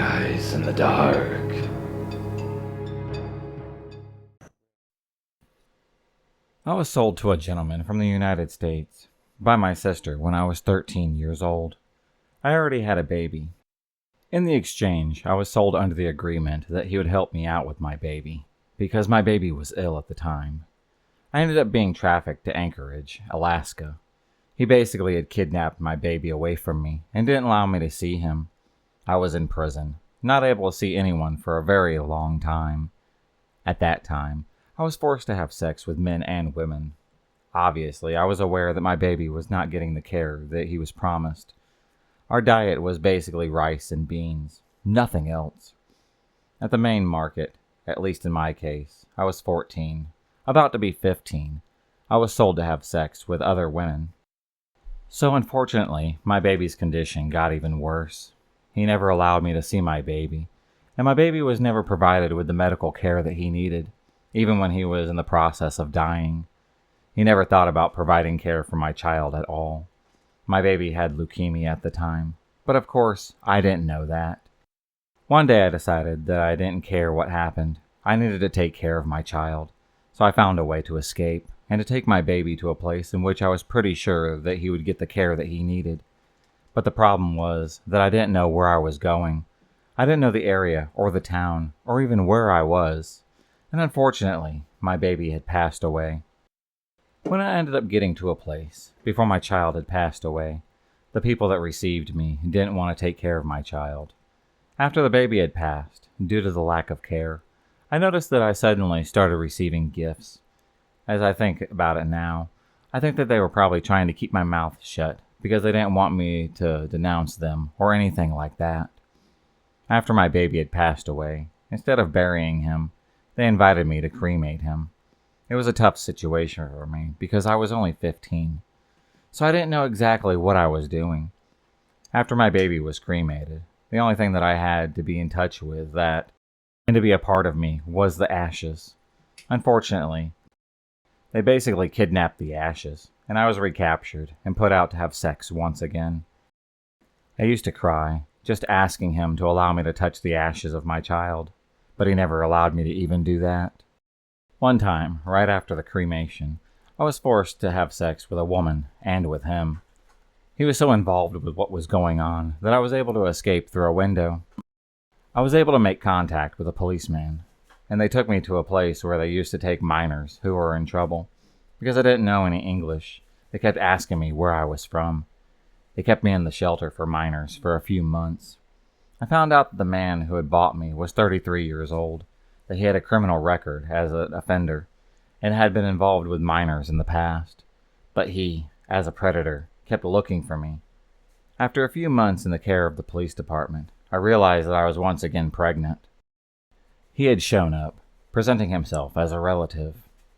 guys in the dark. I was sold to a gentleman from the United States by my sister when I was 13 years old. I already had a baby. In the exchange, I was sold under the agreement that he would help me out with my baby, because my baby was ill at the time. I ended up being trafficked to Anchorage, Alaska. He basically had kidnapped my baby away from me and didn't allow me to see him. I was in prison, not able to see anyone for a very long time. At that time, I was forced to have sex with men and women. Obviously, I was aware that my baby was not getting the care that he was promised. Our diet was basically rice and beans, nothing else. At the main market, at least in my case, I was 14, about to be 15. I was sold to have sex with other women. So unfortunately, my baby's condition got even worse. He never allowed me to see my baby, and my baby was never provided with the medical care that he needed, even when he was in the process of dying. He never thought about providing care for my child at all. My baby had leukemia at the time, but of course, I didn't know that. One day I decided that I didn't care what happened. I needed to take care of my child, so I found a way to escape and to take my baby to a place in which I was pretty sure that he would get the care that he needed. But the problem was that I didn't know where I was going. I didn't know the area or the town or even where I was. And unfortunately, my baby had passed away. When I ended up getting to a place, before my child had passed away, the people that received me didn't want to take care of my child. After the baby had passed, due to the lack of care, I noticed that I suddenly started receiving gifts. As I think about it now, I think that they were probably trying to keep my mouth shut because they didn't want me to denounce them or anything like that. After my baby had passed away, instead of burying him, they invited me to cremate him. It was a tough situation for me because I was only 15, so I didn't know exactly what I was doing. After my baby was cremated, the only thing that I had to be in touch with and to be a part of me was the ashes. Unfortunately, they basically kidnapped the ashes, and I was recaptured and put out to have sex once again. I used to cry, just asking him to allow me to touch the ashes of my child, but he never allowed me to even do that. One time, right after the cremation, I was forced to have sex with a woman and with him. He was so involved with what was going on that I was able to escape through a window. I was able to make contact with a policeman, and they took me to a place where they used to take minors who were in trouble. Because I didn't know any English, they kept asking me where I was from. They kept me in the shelter for minors for a few months. I found out that the man who had bought me was 33 years old, that he had a criminal record as an offender, and had been involved with minors in the past. But he, as a predator, kept looking for me. After a few months in the care of the police department, I realized that I was once again pregnant. He had shown up, presenting himself as a relative.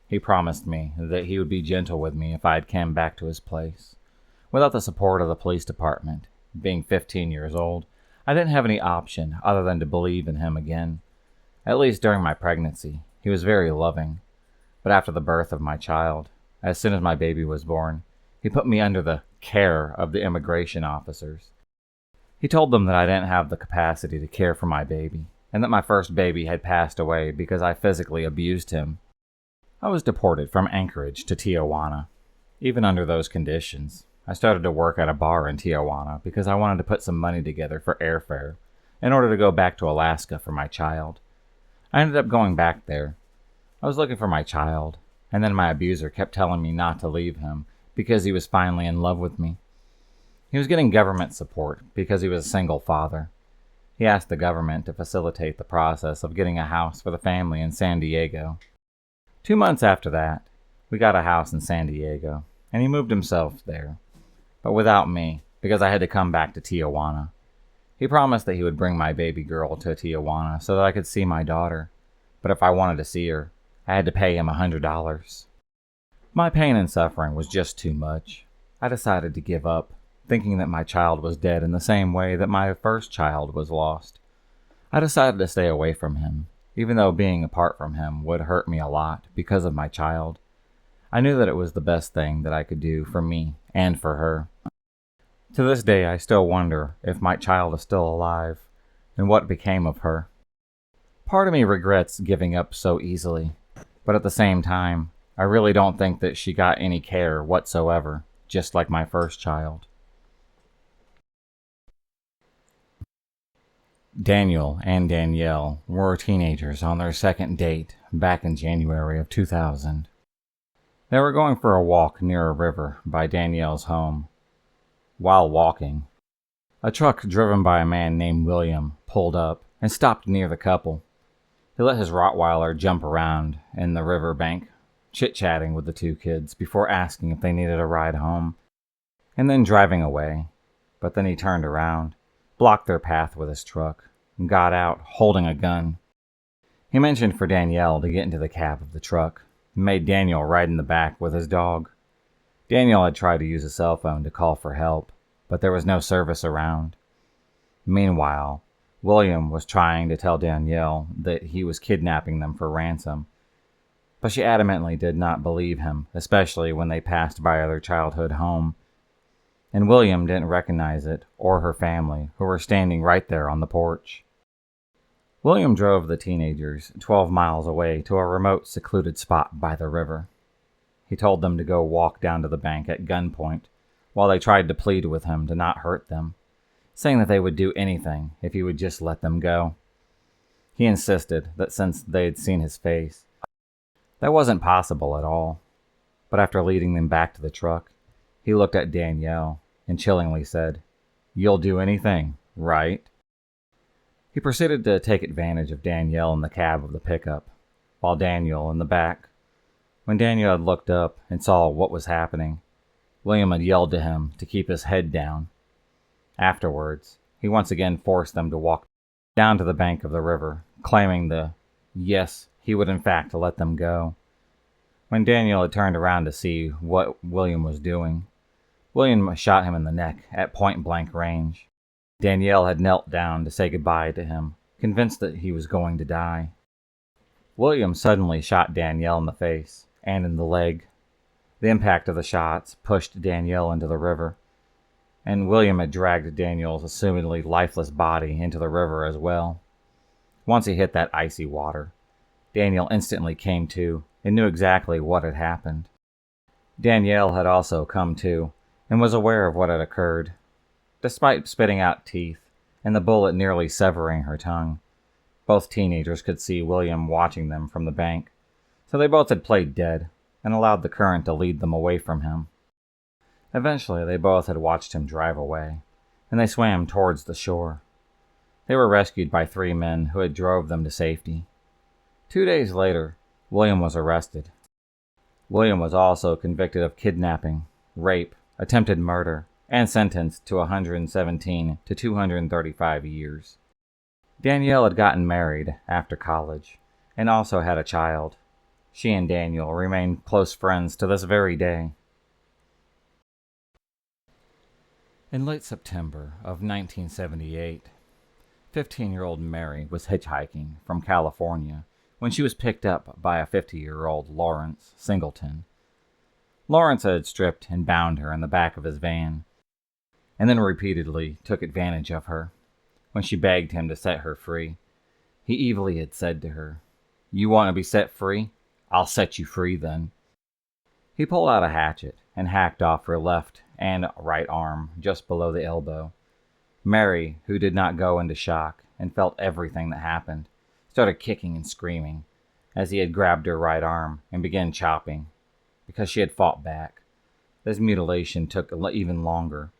He promised me that he would be gentle with me if I had come back to his place. Without the support of the police department, being 15 years old, I didn't have any option other than to believe in him again. At least during my pregnancy, he was very loving. But after the birth of my child, as soon as my baby was born, he put me under the care of the immigration officers. He told them that I didn't have the capacity to care for my baby, and that my first baby had passed away because I physically abused him. I was deported from Anchorage to Tijuana. Even under those conditions, I started to work at a bar in Tijuana because I wanted to put some money together for airfare in order to go back to Alaska for my child. I ended up going back there. I was looking for my child, and then my abuser kept telling me not to leave him because he was finally in love with me. He was getting government support because he was a single father. He asked the government to facilitate the process of getting a house for the family in San Diego. 2 months after that, we got a house in San Diego, and he moved himself there, but without me, because I had to come back to Tijuana. He promised that he would bring my baby girl to Tijuana so that I could see my daughter, but if I wanted to see her, I had to pay him $100. My pain and suffering was just too much. I decided to give up, thinking that my child was dead in the same way that my first child was lost. I decided to stay away from him, even though being apart from him would hurt me a lot because of my child. I knew that it was the best thing that I could do for me and for her. To this day, I still wonder if my child is still alive. and what became of her. Part of me regrets giving up so easily, but at the same time, I really don't think that she got any care whatsoever, just like my first child. Daniel and Danielle were teenagers on their second date back in January of 2000. They were going for a walk near a river by Danielle's home. While walking, a truck driven by a man named William pulled up and stopped near the couple. He let his Rottweiler jump around in the river bank, chit-chatting with the two kids before asking if they needed a ride home, and then driving away. But then he turned around, blocked their path with his truck, and got out holding a gun. He mentioned for Danielle to get into the cab of the truck, and made Daniel ride in the back with his dog. Daniel had tried to use a cell phone to call for help, but there was no service around. Meanwhile, William was trying to tell Danielle that he was kidnapping them for ransom, but she adamantly did not believe him, especially when they passed by their childhood home. And William didn't recognize it or her family, who were standing right there on the porch. William drove the teenagers 12 miles away to a remote, secluded spot by the river. He told them to go walk down to the bank at gunpoint, while they tried to plead with him to not hurt them, saying that they would do anything if he would just let them go. He insisted that since they had seen his face, that wasn't possible at all. But after leading them back to the truck, he looked at Danielle and chillingly said, "You'll do anything, right?" He proceeded to take advantage of Danielle in the cab of the pickup, while Daniel in the back. When Daniel had looked up and saw what was happening, William had yelled to him to keep his head down. Afterwards, he once again forced them to walk down to the bank of the river, claiming yes, he would in fact let them go. When Daniel had turned around to see what William was doing, William shot him in the neck at point-blank range. Danielle had knelt down to say goodbye to him, convinced that he was going to die. William suddenly shot Danielle in the face and in the leg. The impact of the shots pushed Danielle into the river, and William had dragged Daniel's assumedly lifeless body into the river as well. Once he hit that icy water, Daniel instantly came to and knew exactly what had happened. Danielle had also come to and was aware of what had occurred. Despite spitting out teeth and the bullet nearly severing her tongue, both teenagers could see William watching them from the bank, so they both had played dead and allowed the current to lead them away from him. Eventually, they both had watched him drive away, and they swam towards the shore. They were rescued by 3 men who had drove them to safety. 2 days later, William was arrested. William was also convicted of kidnapping, rape, attempted murder, and sentenced to 117 to 235 years. Danielle had gotten married after college and also had a child. She and Daniel remain close friends to this very day. In late September of 1978, 15-year-old Mary was hitchhiking from California when she was picked up by a 50-year-old Lawrence Singleton. Lawrence had stripped and bound her in the back of his van, and then repeatedly took advantage of her. When she begged him to set her free, he evilly had said to her, "You want to be set free? I'll set you free then." He pulled out a hatchet and hacked off her left and right arm just below the elbow. Mary, who did not go into shock and felt everything that happened, started kicking and screaming as he had grabbed her right arm and began chopping. Because she had fought back, this mutilation took even longer,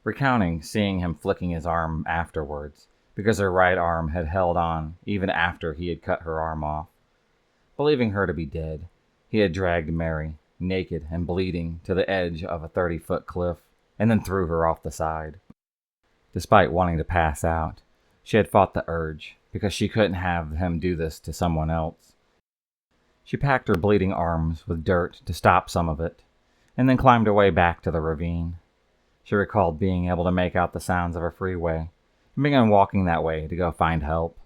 recounting seeing him flicking his arm afterwards because her right arm had held on even after he had cut her arm off. Believing her to be dead, he had dragged Mary, naked and bleeding, to the edge of a 30-foot cliff and then threw her off the side. Despite wanting to pass out, she had fought the urge because she couldn't have him do this to someone else. She packed her bleeding arms with dirt to stop some of it, and then climbed her way back to the ravine. She recalled being able to make out the sounds of a freeway, and began walking that way to go find help.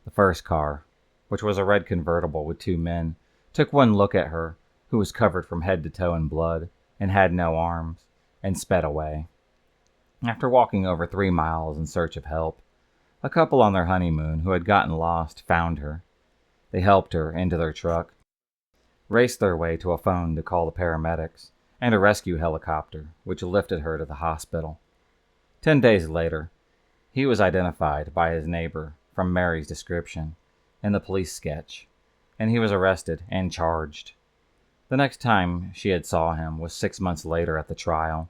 The first car, which was a red convertible with 2 men, took one look at her, who was covered from head to toe in blood and had no arms, and sped away. After walking over 3 miles in search of help, A couple on their honeymoon who had gotten lost found her. They helped her into their truck, raced their way to a phone to call the paramedics, and a rescue helicopter, which lifted her to the hospital. 10 days later, he was identified by his neighbor from Mary's description in the police sketch, and he was arrested and charged. The next time she had saw him was 6 months later at the trial.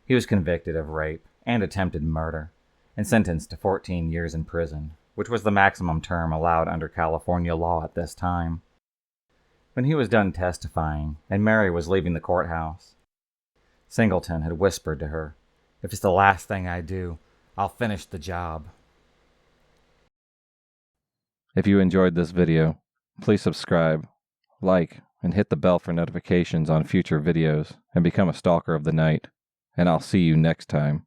He was convicted of rape and attempted murder and sentenced to 14 years in prison, which was the maximum term allowed under California law at this time. When he was done testifying and Mary was leaving the courthouse, Singleton had whispered to her, "If it's the last thing I do, I'll finish the job." If you enjoyed this video, please subscribe, like, and hit the bell for notifications on future videos and become a stalker of the night. And I'll see you next time.